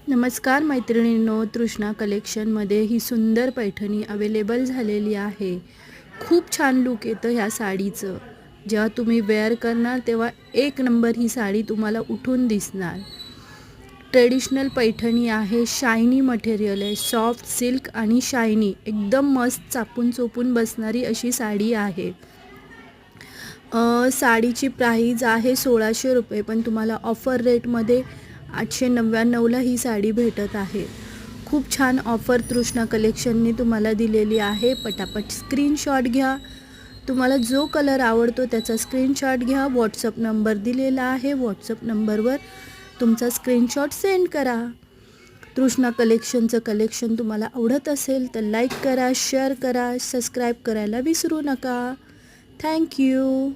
नमस्कार मैत्रिणींनो, तृष्णा कलेक्शनमध्ये ही सुंदर पैठणी अवेलेबल झालेली आहे। खूप छान लुक येतं ह्या साडीचं। जेव्हा तुम्ही वेअर करणार तेव्हा एक नंबर ही साडी तुम्हाला उठून दिसणार। ट्रेडिशनल पैठणी आहे, शायनी मटेरियल आहे, सॉफ्ट सिल्क आणि शायनी एकदम मस्त चापून चोपून बसणारी अशी साडी आहे। साडीची प्राइस आहे 1600 रुपये, पण तुम्हाला ऑफर रेटमध्ये 899ला ही साडी भेटत आहे। खूप छान ऑफर तृष्णा कलेक्शनने तुम्हाला दिलेली आहे। पटापट स्क्रीनशॉट घ्या, तुम्हाला जो कलर आवडतो त्याचा स्क्रीनशॉट घ्या। व्हॉट्सअप नंबर दिलेला आहे, व्हॉट्सअप नंबरवर तुमचा स्क्रीनशॉट सेंड करा। तृष्णा कलेक्शनचं कलेक्शन तुम्हाला आवडत असेल तर लाईक करा, शेअर करा, सबस्क्राईब करायला विसरू नका। Thank you.